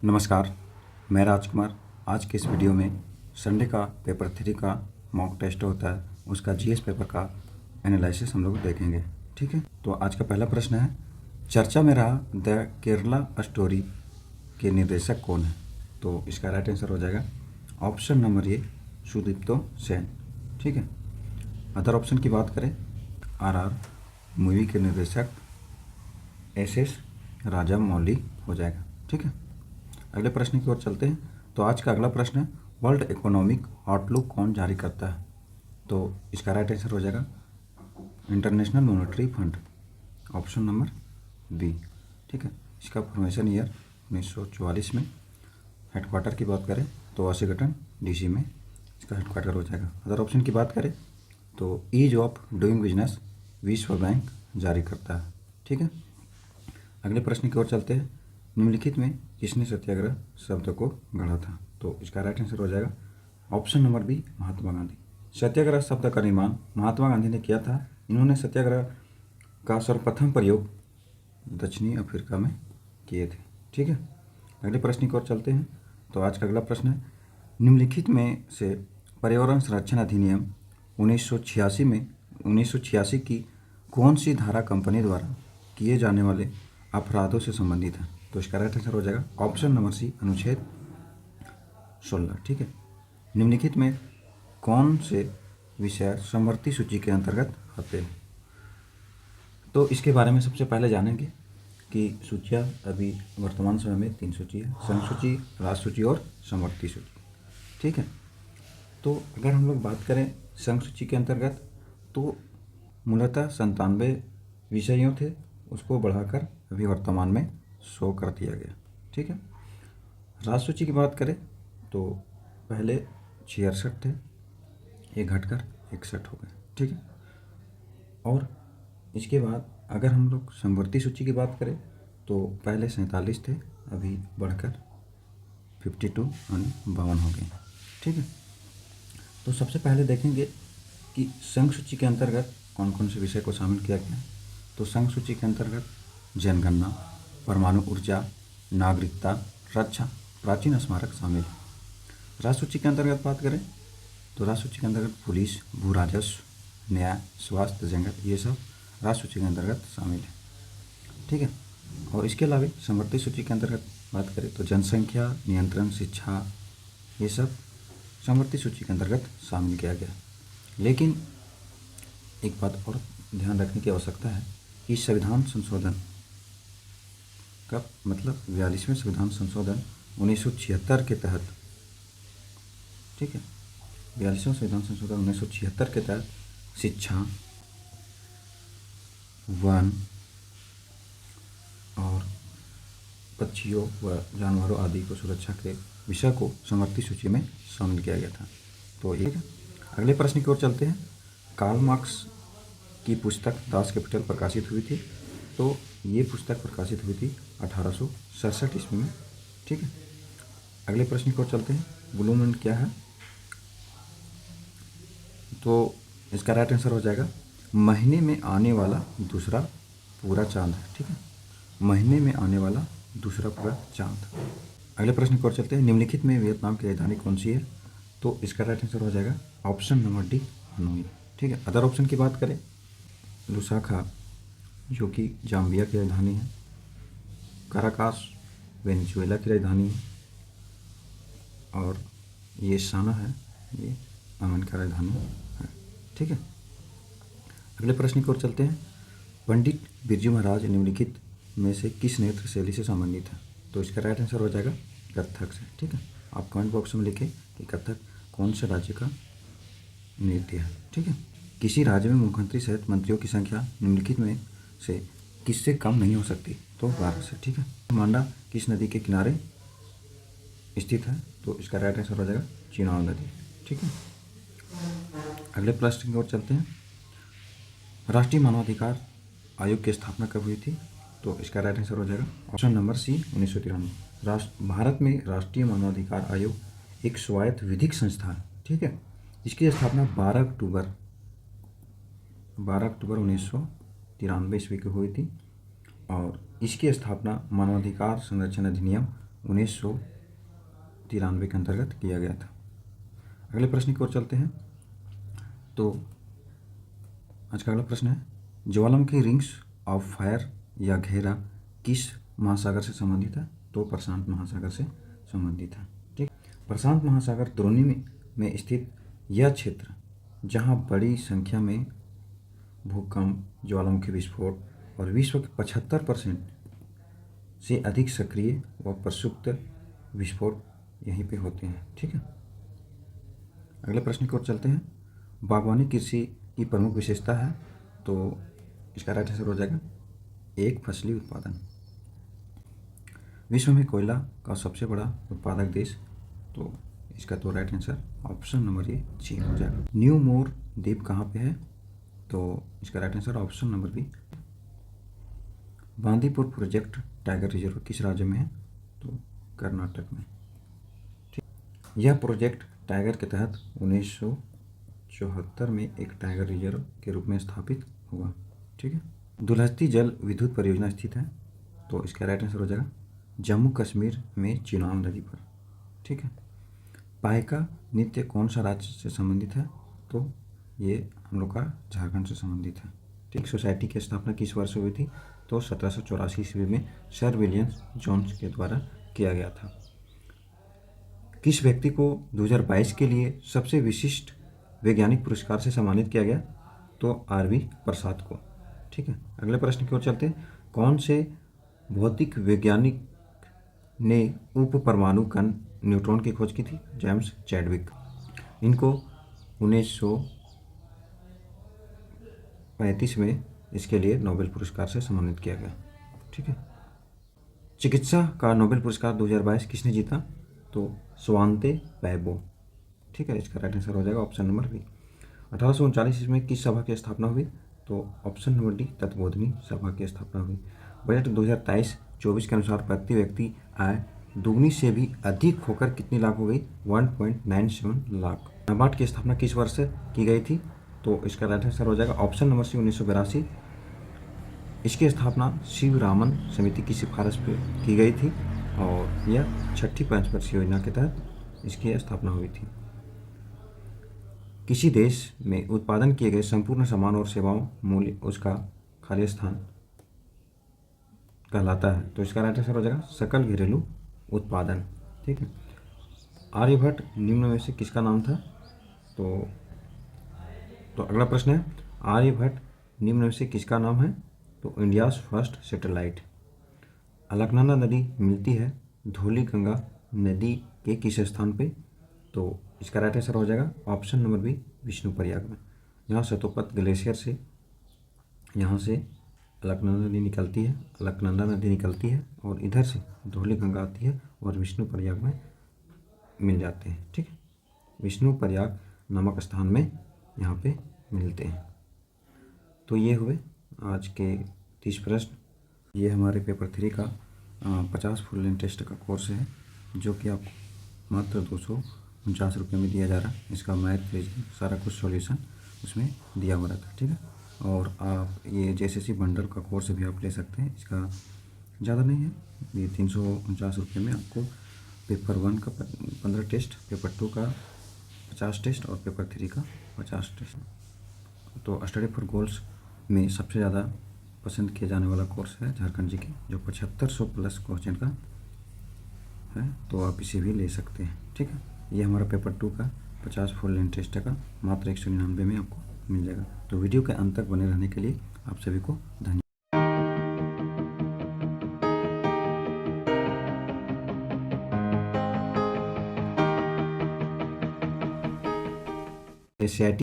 नमस्कार, मैं राजकुमार। आज के इस वीडियो में संडे का पेपर 3 का मॉक टेस्ट होता है, उसका जीएस पेपर का एनालिसिस हम लोग देखेंगे। ठीक है, तो आज का पहला प्रश्न है, चर्चा में रहा द केरला स्टोरी के निर्देशक कौन है? तो इसका राइट आंसर हो जाएगा option number A, Sudipto Sen. ठीक है, अदर ऑप्शन की बात करें, आरआर मूवी के निर्देशक एस राजामौली हो जाएगा। ठीक है, अगले प्रश्न की ओर चलते हैं। तो आज का अगला प्रश्न है, वर्ल्ड इकोनॉमिक आउटलुक कौन जारी करता है? तो इसका राइट आंसर हो जाएगा international monetary fund, option number B. ठीक है, इसका फॉर्मेशन ईयर 1944 में। हेडक्वार्टर की बात करें तो वाशिंगटन डीसी में इसका हेडक्वार्टर हो जाएगा। अदर ऑप्शन की बात करें तो ईज ऑफ डूइंग बिजनेस विश्व बैंक जारी करता है। ठीक है, अगले प्रश्न की ओर चलते हैं, निम्नलिखित में किसने सत्याग्रह शब्द को गढ़ा था? तो इसका राइट आंसर हो जाएगा option number B, Mahatma Gandhi. सत्याग्रह शब्द का निर्माण महात्मा गांधी ने किया था। इन्होंने सत्याग्रह का सर्वप्रथम प्रयोग दक्षिणी अफ्रीका में किए थे। ठीक है, अगले प्रश्न की ओर चलते हैं। तो आज का अगला प्रश्न है, निम्नलिखित में से पर्यावरण संरक्षण अधिनियम 1986 की कौन सी धारा कंपनी द्वारा किए जाने वाले अपराधों से संबंधित है? तो इसका राइट आंसर हो जाएगा ऑप्शन नंबर सी, अनुच्छेद 16। ठीक है, निम्नलिखित में कौन से विषय समवर्ती सूची के अंतर्गत आते हैं? तो इसके बारे में सबसे पहले जानेंगे कि सूचियाँ अभी वर्तमान समय में 3 सूची है, संघ सूची, राज्य सूची और समवर्ती सूची। ठीक है, तो अगर हम लोग बात करें संघ सूची के अंतर्गत, तो मूलतः 97 विषयों थे, उसको बढ़ाकर अभी वर्तमान में 100 कर दिया गया। ठीक है, राज्य सूची की बात करें तो पहले 66 थे, ये घटकर 61 हो गए। ठीक है, और इसके बाद अगर हम लोग समवर्ती सूची की बात करें तो पहले 47 थे, अभी बढ़कर 52 यानी 52 हो गए। ठीक है, तो सबसे पहले देखेंगे कि संघ सूची के अंतर्गत कौन कौन से विषय को शामिल किया गया। तो संघ सूची के अंतर्गत जनगणना, परमाणु ऊर्जा, नागरिकता, रक्षा, प्राचीन स्मारक शामिल है। राज्य सूची के अंतर्गत बात करें तो राज्य सूची के अंतर्गत पुलिस, भू राजस्व, न्याय, स्वास्थ्य, जंगल, ये सब राज्य सूची के अंतर्गत शामिल है। ठीक है, और इसके अलावा समवर्ती सूची के अंतर्गत बात करें तो जनसंख्या, नियंत्रण, शिक्षा, ये सब समवर्ती सूची के अंतर्गत शामिल किया गया। लेकिन एक बात और ध्यान रखने की आवश्यकता है कि संविधान संशोधन का मतलब 42वें संविधान संशोधन 1976 के तहत, ठीक है, 42वें संविधान संशोधन 1976 के तहत शिक्षा, वन और पक्षियों व जानवरों आदि को सुरक्षा के विषय को समवर्ती सूची में शामिल किया गया था। तो ये अगले प्रश्न की ओर चलते हैं। कार्ल मार्क्स की पुस्तक दास कैपिटल प्रकाशित हुई थी। तो ये पुस्तक प्रकाशित हुई थी 1867 ईस्वी में। ठीक है, अगले प्रश्न की ओर चलते हैं। ब्लू मून क्या है? तो इसका राइट आंसर हो जाएगा महीने में आने वाला दूसरा पूरा चांद है। ठीक है, महीने में आने वाला दूसरा पूरा चांद। अगले प्रश्न की ओर चलते हैं। निम्नलिखित में वियतनाम की राजधानी कौन सी है? तो इसका राइट आंसर हो जाएगा ऑप्शन नंबर डी, हनोई। ठीक है, अदर ऑप्शन की बात करें, लुसाका जो कि जाम्बिया की राजधानी है, काराकास वेनेजुएला की राजधानी है, और ये साना है, ये अमन का राजधानी है। ठीक है, अगले प्रश्न की ओर चलते हैं। पंडित बिरजू महाराज निम्नलिखित में से किस नृत्य शैली से संबंधित है? तो इसका राइट आंसर हो जाएगा कथक से। ठीक है, आप कमेंट बॉक्स में लिखें कि कथक कौन से राज्य का नृत्य है। ठीक है, किसी राज्य में मुख्यमंत्री सहित मंत्रियों की संख्या निम्नलिखित में से किससे कम नहीं हो सकती? तो 12 से। ठीक है, मांडा किस नदी के किनारे स्थित है? तो इसका राइट आंसर हो जाएगा चिनाब नदी। ठीक है, अगले प्रश्न की ओर चलते हैं। राष्ट्रीय मानवाधिकार आयोग की स्थापना कब हुई थी? तो इसका राइट आंसर हो जाएगा ऑप्शन नंबर सी, 1993। भारत में राष्ट्रीय मानवाधिकार आयोग एक स्वायत्त विधिक संस्था है। ठीक है, इसकी स्थापना 12 अक्टूबर 1993 ईस्वी को हुई थी, और इसकी स्थापना मानवाधिकार संरक्षण अधिनियम 1993 के अंतर्गत किया गया था। अगले प्रश्न की ओर चलते हैं। तो आज का अगला प्रश्न है, ज्वालामुखी रिंग्स ऑफ फायर या घेरा किस महासागर से संबंधित है? तो प्रशांत महासागर से संबंधित है। ठीक, प्रशांत महासागर द्रोणी में स्थित यह क्षेत्र जहां बड़ी संख्या में भूकंप, ज्वालामुखी विस्फोट और विश्व के 75% से अधिक सक्रिय व प्रसुप्त विस्फोट यहीं पे होते हैं। ठीक है, अगले प्रश्न की ओर चलते हैं। बागवानी कृषि की प्रमुख विशेषता है? तो इसका राइट आंसर हो जाएगा एक फसली उत्पादन। विश्व में कोयला का सबसे बड़ा उत्पादक देश? तो इसका तो राइट आंसर ऑप्शन नंबर ये चीन हो जाएगा। न्यू मोर द्वीप कहाँ पे है? तो इसका right answer option number B. Bandipur project tiger reserve किस राज्य में है? तो कर्नाटक में। ठीक, यह प्रोजेक्ट टाइगर के तहत 1974 में एक टाइगर रिजर्व के रूप में स्थापित हुआ। ठीक है, दुलहत्ती जल विद्युत परियोजना स्थित है? तो इसका राइट आंसर हो जाएगा जम्मू कश्मीर में चिनाब नदी पर। ठीक है, पाइका नृत्य कौन सा राज्य से संबंधित है? तो ये हम लोग का झारखंड से संबंधित है। ठीक, सोसाइटी की स्थापना किस वर्ष हुई थी? तो 1784 ईस्वी में सर विलियम जोन्स के द्वारा किया गया था। किस व्यक्ति को 2022 के लिए सबसे विशिष्ट वैज्ञानिक पुरस्कार से सम्मानित किया गया? तो आर.वी. प्रसाद को। ठीक है, अगले प्रश्न की ओर चलते हैं। कौन से भौतिक वैज्ञानिक ने उप परमाणु कण न्यूट्रॉन की खोज की थी? James Chadwick. इनको 1935 में इसके लिए नोबेल पुरस्कार से सम्मानित किया गया। ठीक है, चिकित्सा का नोबेल पुरस्कार 2022 किसने जीता? तो स्वांते पैबो। ठीक है, इसका राइट आंसर हो जाएगा ऑप्शन नंबर बी। 1839 में किस सभा की स्थापना हुई? तो ऑप्शन नंबर डी तत्वबोधिनी सभा की स्थापना हुई। बजट 2023-24 के अनुसार प्रति व्यक्ति आय दुगनी से भी अधिक होकर कितनी लाख हो गई? 1.97 लाख। नाबार्ड की स्थापना किस वर्ष की गई थी? तो इसका राइट आंसर हो जाएगा ऑप्शन नंबर सी 1982। इसकी स्थापना शिवरामन समिति की सिफारिश पर की गई थी और यह छठी पंचवर्षीय योजना के तहत इसकी स्थापना हुई थी। किसी देश में उत्पादन किए गए संपूर्ण सामान और सेवाओं मूल्य उसका खाली स्थान कहलाता है? तो इसका राइट आंसर हो जाएगा सकल घरेलू उत्पादन। ठीक है, आर्यभट्ट निम्न में से किसका नाम था? तो अगला प्रश्न है, आर्यभट्ट निम्न में से किसका नाम है? तो इंडियाज फर्स्ट सैटेलाइट। अलकनंदा नदी मिलती है धौली गंगा नदी के किस स्थान पे? तो इसका राइट आंसर हो जाएगा ऑप्शन नंबर बी विष्णुप्रयाग में। यहाँ सतोपत ग्लेशियर से यहाँ से अलकनंदा नदी निकलती है और इधर से धौली गंगा आती है और विष्णुप्रयाग में मिल जाते हैं। ठीक है, विष्णुप्रयाग नामक स्थान में यहाँ पे मिलते हैं। तो ये हुए आज के 30 प्रश्न। ये हमारे पेपर 3 का 50 फुल लेंथ टेस्ट का कोर्स है जो कि आपको मात्र 249 रुपये में दिया जा रहा है। इसका मैथ रीजनिंग सारा कुछ सॉल्यूशन उसमें दिया हुआ रहता है। ठीक है, और आप ये JSSC बंडल का कोर्स भी आप ले सकते हैं। इसका ज़्यादा नहीं है, ये 349 रुपये में आपको पेपर 1 का 15 टेस्ट, पेपर 2 का 50 टेस्ट और पेपर 3 का 50 टेस्ट। तो स्टडी फॉर गोल्स में सबसे ज़्यादा पसंद किया जाने वाला कोर्स है झारखंड GK जो 7500 प्लस क्वेश्चन का है, तो आप इसे भी ले सकते हैं। ठीक है, ये हमारा पेपर 2 का 50 फुल लेंथ टेस्ट का मात्र 199 में आपको मिल जाएगा। तो वीडियो के अंत तक बने रहने के लिए आप सभी को धन्यवाद। SCIT